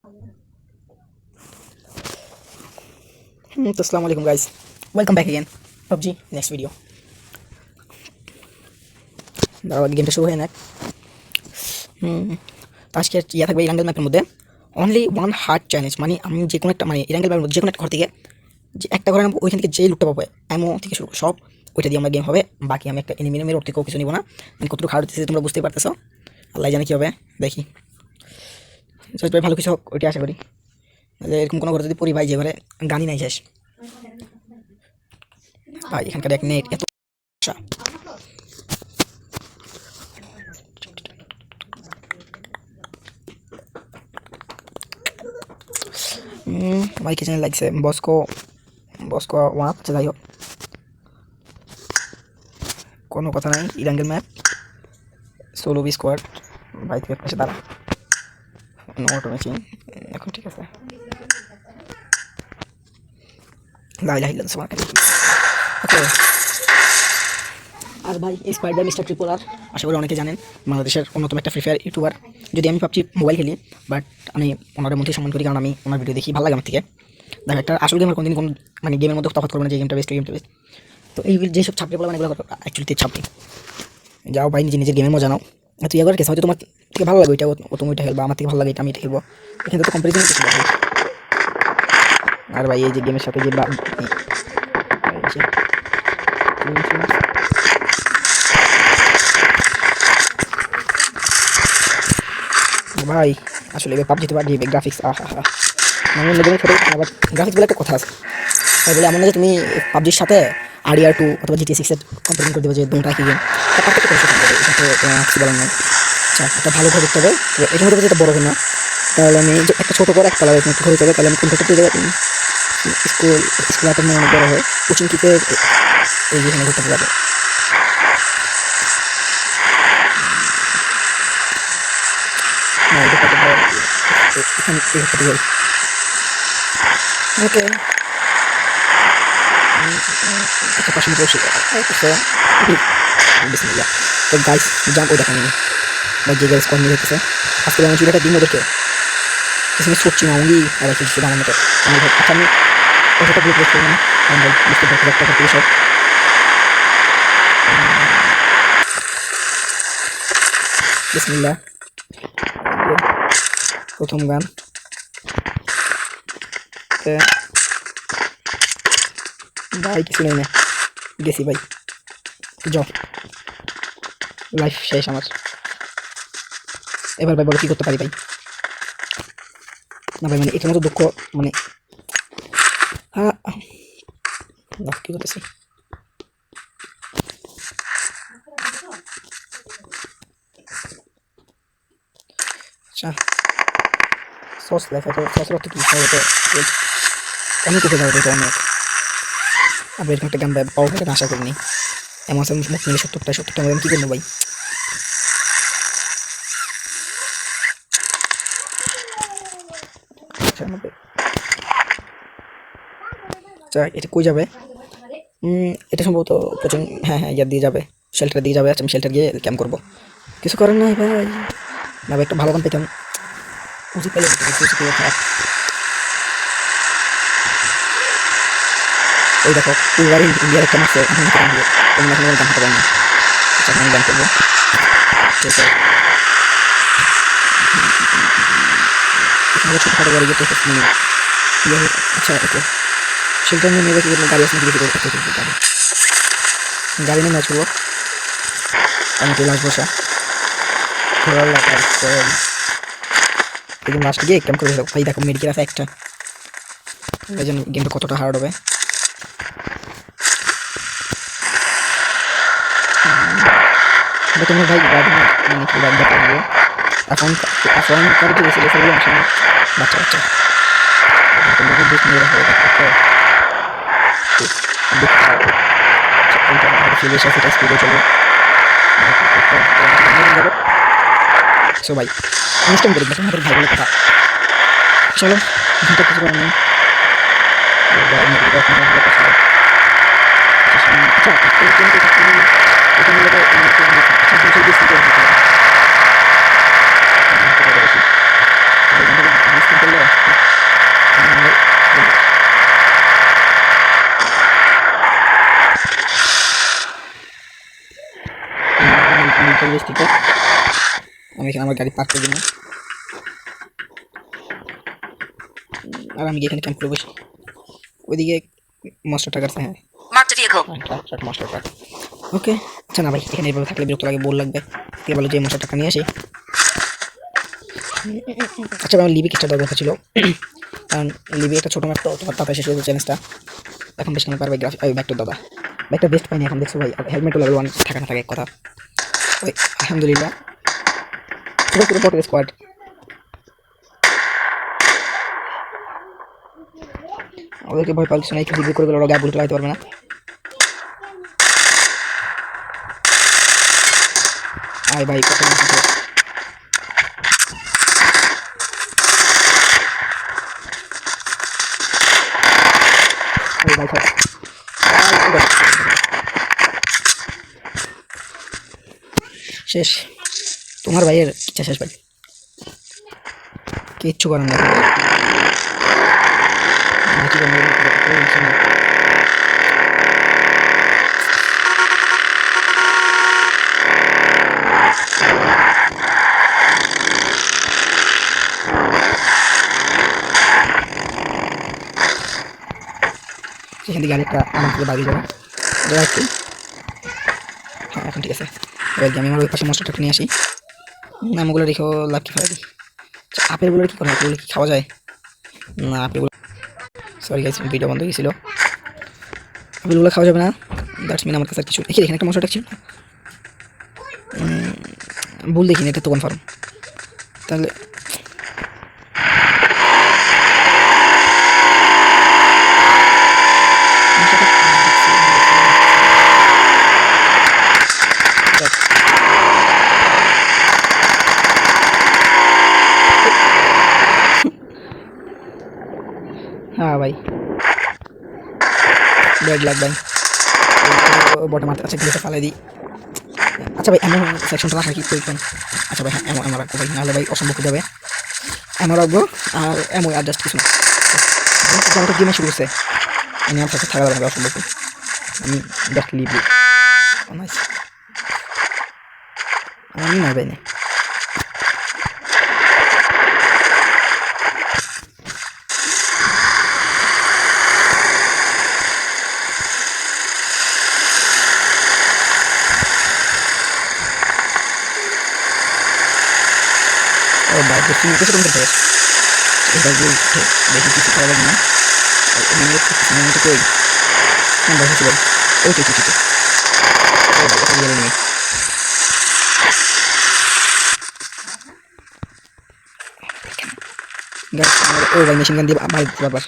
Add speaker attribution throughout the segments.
Speaker 1: तो अस्सलाम वालेकुम guys, welcome back again PUBG next video. দাঁড়াও আগে গেমটা শুরু হয় না। তো আজকে ইয়া থাকবে ইরাঙ্গেল ম্যাপের মধ্যে অনলি ওয়ান হার্ট চ্যালেঞ্জ, মানে আমি যে কোনো একটা মানে ইরাঙ্গেল ম্যাপের মধ্যে যে কোনো একটা ঘর থেকে যে একটা ঘরে নামবো, ওইখান থেকে যেই লুটটা পাবো এমন থেকে শুরু সব ওইটা দিয়ে আমার গেম হবে। বাকি আমি একটা এনিমি নেমের ওর থেকেও কিছু নিব না, মানে কতটুকু হার্ট দিতেছে তোমরা বুঝতেই পারতেছো। আল্লাহ জানে কী হবে, দেখি জাস্ট ভাই ভালো কিছু হোক ওইটা আশা করি। নাহলে এরকম কোনো ঘরে যদি পড়ি ভাই, যে ঘরে গানই নাই শেষ ভাই। এখানকার এক নেট এত সমস্যা। भाई किचन लाइक से बॉस को वहाँ पर चलाइयो, কোনো কথা নাই। Erangel map solo v squad ভাই, তুই পাশে দাঁড়া। নো অটো ম্যাচিং এখন ঠিক আছে। লা ইলাহা ইল্লাল্লাহ সুবহানাকা। ওকে, আর ভাই এই স্পাইডার মিস্টার ট্রিপলার আশা করি অনেকে জানেন, বাংলাদেশের অন্যতম একটা ফ্রি ফায়ার ইউটিউবার। যদি আমি পাবজি মোবাইল খেলি, বাট আমি ওনার মধ্যে সম্মান করি, কারণ আমি ওনার ভিডিও দেখি, ভালো লাগে আমার থেকে। দেখো একটা আসল গেমের কোনদিন কোন মানে গেমের মধ্যে তফাৎ করবো না, যে গেমটা বেস্ট গেমটা বেস্ট। তো এই যেসব ছাপড়ি বলা মানে এগুলো অ্যাকচুয়ালি ছাপড়ি। যাও ভাই, নিজে নিজের গেমের মজা নাও। তুই একবার কেস হয়তো তোমার থেকে ভালো লাগে ওইটা, ও তুমি ওইটা খেলবা, আমার থেকে ভালো লাগে এটা আমি এটা খেলবো। এখানে তো কম্পারিজন কিছু ভাই। আর ভাই এই যে গেমের সাথে যে ভাই আসলে এবার পাবজিতে বাড়িয়ে গ্রাফিক্স আহা হা, মানে অন্য গেমে ছোটো আবার গ্রাফিক্স বলে একটা কথা আছে। তাই বলে এমন না যে তুমি পাবজির সাথে RDR2 অথবা GTA 6 এর কম্পেয়ারিং করে দেবে যে দুটা একই গেম, তা পার্থক্য করে শেখানো যাবে, এটা তো কিছু বলার নেই। আচ্ছা, একটা ভালো ঘর দেখতে হবে, এটার মধ্যে যেটা বড় ঘর না, তাহলে আমি যে একটা ছোটো করে এক কালার ঘর হতে হবে, তাহলে আমি কোন ঘরটা পেয়ে যাবো। স্কুল আপনার মানে অনেক বড় হয়, কোচিং কিতে এই যেখানে ঘুরতে যাবে। না এটা কত বড়, এখানে এই ঘরটা যাই। ওকে, আচ্ছা 500 মিটার বিসমিল্লাহ। তো গাইস জাম্প, ওই দেখেন বা যে গাইস কর্নি হতেছে আজকে আমি চুরিটা দিন ওদেরকে কিছু ছুটছি না উনি আর কিছু আমার মতো। আমি আচ্ছা আমি ওটা ব্লক করতে না, আমি বুঝতে পারছি একটা করতে সব। বিসমিল্লাহ, প্রথম গান ভাই, কিছু নেই না, গেছি ভাই, যাও লাইফ শেষ আমার। এবার ভাই বলো কি করতে পারি ভাই। না ভাই মানে এটার মতো দুঃখ মানে হ্যাঁ কি করতেছি। আচ্ছা সস লেখা তো সসের অর্থ কি অনেক উঠে যাবে, এটা অনেক। আবার এরকম একটা গান ভাই পাও এটা আশা করিনি। এমন আছে মুখ মিলে 70টা আমি কী করবো ভাই। আচ্ছা এটা কই যাবে, এটা সম্ভবত কোচিং, হ্যাঁ হ্যাঁ ইয়ার দিয়ে যাবে, শেল্টার দিয়ে যাবে। আচ্ছা আমি শেল্টার গিয়ে ক্যাম্প করবো, কিছু করার নাই ভাই। না ভাই একটা ভালো গান পেতাম, উচিত পেলে খারাপ। ওই দেখো পুরোবার ইন্ডিয়ার একটা মাসে আমি গান দিয়ে তোমরা এখন গান হতে পারি না। আচ্ছা আমি গান করবো, ছোটখাটো গাড়ি যেতে আচ্ছা ওকে শেল্টার নিয়ে নেবে, গাড়ি আসলে গাড়ি গাড়ি নিয়ে ম্যাচ করবো। আমি চলে আসবো একদম লাস্ট গিয়ে ক্যাম্প করে ভাই। দেখো মেডিকেল আছে একটা, এই জন্য গেমটা কতটা হার্ড হবে। তোমার ভাই মানে কি লাগবে এখন এখন করে কি গেছে গেছে আসলে বাচ্চা বাচ্চা তোমাকে দুধ নিয়ে রাখা সো ভাই ইনস্ট্যান্ট করে দেখুন আমাদের ভাই বলে কথা। চলো ঘন্টা কিছু করার নেই। এখানে আমার গাড়ি পার্ক করে দিন, আর আমি এখানে ক্যাম্প করে বসি। ওইদিকে মাস্টার টাকা আছে, হ্যাঁ ট্রাক মাস্টার ট্রাক। ওকে আচ্ছা না ভাই, এখানে এভাবে থাকলে বিরক্ত লাগে, বোর লাগবে। কে বলো যে মাস্টার টাকা নিয়ে আসি। আচ্ছা আমার লিবি কিসটা দরকার ছিল, কারণ লিবি একটা ছোটো ম্যাপ, তো তোমার তাতে শেষ হয়েছে চ্যালেঞ্জটা। এখন বেশ কেমন পারবে গ্রাফিক ব্যাগটা দাদা, ব্যাগটা বেস্ট পাইনি এখন দেখছো ভাই। আর হেলমেটও লেভেল 1 থাকা না থাকে এক কথা। ওই আলহামদুলিল্লাহ পুরো পুরো পটের স্কোয়াড। ওদেরকে ভয় পাচ্ছি না, একটু জিজ্ঞেস করে দিলে ওরা গায়ে বুলেট লাগাতে পারবে না। আয় ভাই কত শেষ, তোমার ভাইয়ের ইচ্ছা শেষ ভাই, কিচ্ছু করার নেই। সেখান থেকে আরেকটা আমার থেকে বাড়ি যাবে একটু। হ্যাঁ এখন ঠিক আছে, এবার আমি আমার ওই পাশে মশলাটা নিয়ে আসি। নামগুলো রেখেও লাভ কি ফায়দা। আপেলগুলো কী করা, আপেলগুলো কি খাওয়া যায়? না আপেলগুলো, সরি গাইস ভিডিও বন্ধ হয়ে গেছিল। আপেলগুলো খাওয়া যাবে না, দ্যাটস মিন আমার কাছে কিছু দেখি। এখানে একটা মশলাটা ছিল, ভুল দেখিনি, এটা তো কনফার্ম। তাহলে হ্যাঁ ভাই ব্যাড লাগ ভাই, বটে মারতে। আচ্ছা গ্লেসে ফালাই দিই। আচ্ছা ভাই এমন সেকশনটা রাখা কি প্রয়োজন? আচ্ছা ভাই হ্যাঁ এমন আমার রাখবো ভাই, নাহলে ভাই অসম্ভব হয়ে যাবে। এমন রাখবো আর এমন আর জাস্ট কিছু না। তো গেমে শুরু করছে, আমি আমার সাথে থাকা যাবে অসম্ভব, আমি জাস্ট লিভ নাইস। আমি না ভাই না ভাই কিছু কিছু তুমি করতে এটা বলতে বেশি কিছু করা যাবে না। আমি তো কই না ভাই কিছু বল। ওই তো কিছু ও ভাই মেশিন গান দিয়ে মার দিতে বারবার।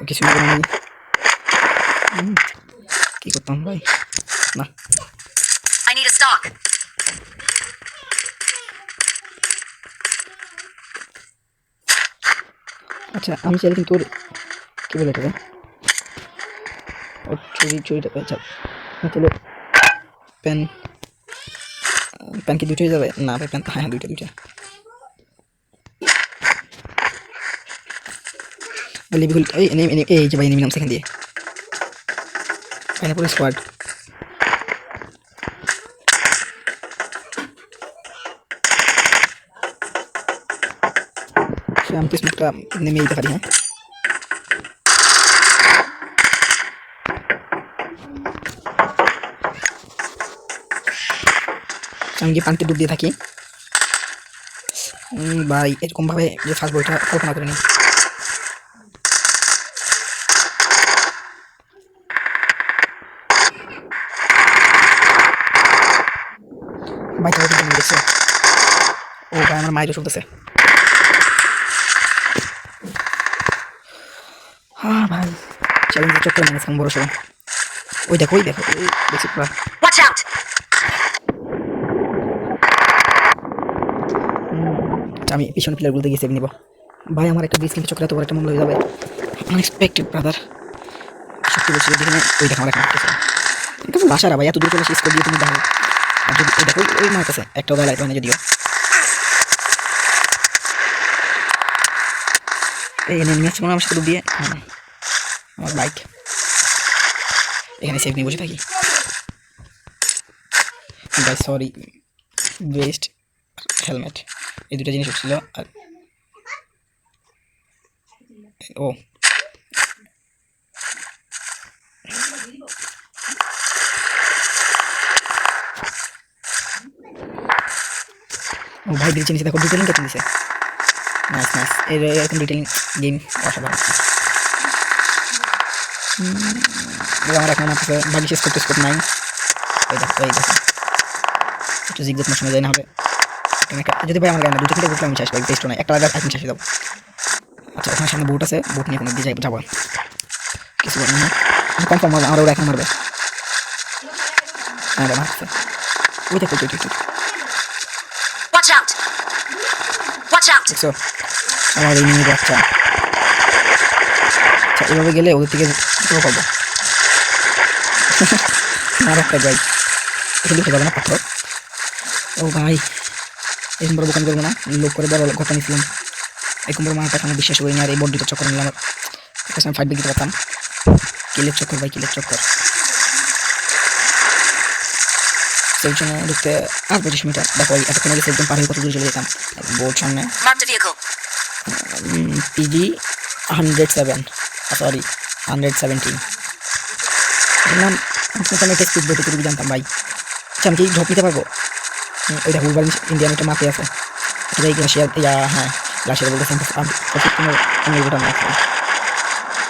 Speaker 1: কিছু কি করতাম ভাই না। আচ্ছা আমি চাইলে কিন্তু কি বলে এটাকে, ওর চুরিটা আচ্ছা তাহলে প্যান প্যান কি দুটোই যাবে? না ভাই প্যান হ্যাঁ দুইটা লিবিগুল। এই যে ভাই নেমে নাম সেখান দিয়ে পাইনাপল স্কোয়াড। আমি তো স্মোকটা নেমে দিতে পারি। হ্যাঁ আমি গিয়ে পানিতে ডুব দিয়ে থাকি ভাই, এরকমভাবে যে ফার্স্ট বলটা কল্পনা করে নিই। ভাই তাহলে কিন্তু দেখছো, ও ভাই আমার মাইরও শুনতেছে। হ্যাঁ ভাই চ্যালেঞ্জের চক্করে মানে বড় সবাই। ওই দেখো দেখছি পুরা। আমি পিছনে প্লেয়ার বলতে গিয়ে সেভ নিব ভাই, আমার একটা 20 কিলো চক্রে এত বড় একটা মূল্য হয়ে যাবে আনএক্সপেক্টেড ব্রাদার। সত্যি বলছি যেখানে ওই দেখো আমার একটা বাসারা ভাই এত দূর চলে শেষ করে দিয়ে তুমি দেখো। আর যদি ওই দেখো ওই মার কাছে একটা বেলায় মানে যদিও এই এনিমি আছে মনে হয় আমার সাথে দিয়ে আমার বাইক এখানে সেফ নিয়ে বসে থাকি ভাই সরি ওয়েস্ট হেলমেট এই দুটো জিনিস ছিল আর ও ও ভাই দিয়েছে নিচে দেখো ডিটেলিং কেটে দিয়েছে নাইস নাইস এরকম ডিটেলিং গেম অসাধারণ আমার এখন আছে বাকি শেষ করতে স্কোপ নাই এই দেখো একটু জিজ্ঞেস তোমার সময় যায় না হবে যদি ভাই আমার গায়ে না দুটো কিলো বুঝলাম আমি শেষ পাই বেস্ট নয় একটা আগে একদিন শেষে যাবো আচ্ছা ওখানে সামনে বোট আছে বোট নিয়ে কোনো দিয়ে যাবো কিছু বলবো না কনফার্ম হবে আমার ওরা এখন মারবে হ্যাঁ মারছে ওই দেখো দেখছো আমার এই নিয়ে বাচ্চা আচ্ছা এভাবে গেলে ওদের থেকে কী পাবো আর একটা যাই এখানে ঢুকে যাবে না পাথর ও ভাই এরকম বড় দোকান করবো না লোক করে বড় ঘটনা নিয়েছিলাম এরকম বড় মাথা আমার বিশ্বাস করিনি আর এই বড় দুটো চক্কর নিলাম আমি ফাইট দিতে পারতাম কিলের চক্কর ভাই কিলের চক্কর সেলজনে ঢুকতে 25 মিটার দেখো এতক্ষণ আগে সেলজন পার হয়ে কত দূরে চলে যেতাম বোর্ড সামনে পিজি 107 সরি 117 নাম আমি একটা স্পিড বোটে তুমি জানতাম ভাই আচ্ছা আমি কি ঢপ নিতে পারবো ওই দেখো উলবার ইন্ডিয়ান একটা মাপে আছে এটাই গ্লাসিয়ার হ্যাঁ গ্লাসিয়ার বলতেছেন আমি ওটা মাপছি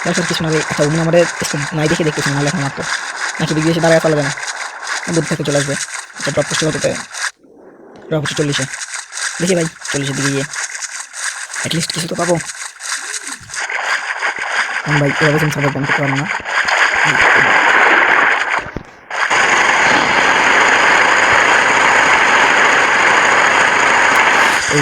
Speaker 1: তারপর কিছু না একটা উনি আমাদের নাই দেখে দেখতেছেন নাহলে এখন মাত্র নাকি দিকে এসে দাঁড়ায় পালাবে না বুদ্ধি থেকে চলে আসবে আচ্ছা ড্রপ পোস্ট হতে ড্রপ হচ্ছে 40-এ দেখি ভাই 40-এর দিকে গিয়ে অ্যাটলিস্ট কিছু তো পাবো ভাই এভাবে তুমি সাপোর্ট করতে পারবো না এই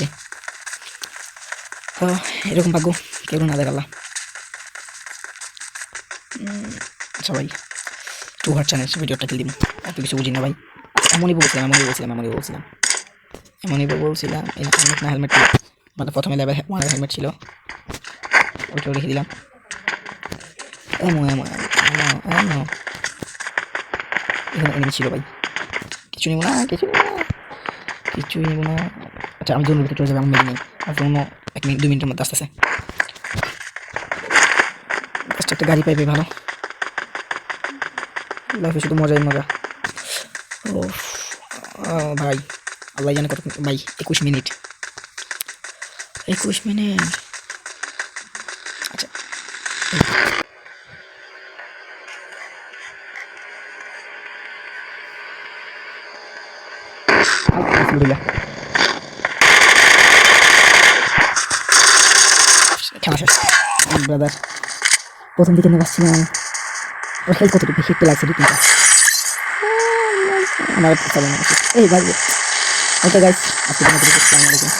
Speaker 1: যে এরকম ভাগ্য কেউ না দেখাল্লা সবাই টু হার্ট চ্যানেল ভিডিওটা খেলে দিব এত কিছু বুঝি না ভাই এমনই বলছিলাম এই হেলমেট না হেলমেট মানে প্রথমে লেভেল 1 হেলমেট ছিল ওইটা রেখে দিলাম এখানে এনিমি ছিল ভাই কিছু নিব না আচ্ছা আমি দুটো চলে যাবে আমি মেরে নিই আর কোনো 1 মিনিট 2 মিনিটের মধ্যে আসতেছে একটা গাড়ি পাইবে ভালো লাইফে শুধু মজা ও ভাই আল্লাহ জানে কত ভাই 21 মিনিট আচ্ছা আলহামদুলিল্লাহ খেলা শেষ ব্রাদার প্রথম দিকে নিয়ে আসছিলাম ওর হেল্প কতটুকু হিট লাগছে রিপিটা আমার চলে না এই ভাই ওকে গাইস আসসালামু আলাইকুম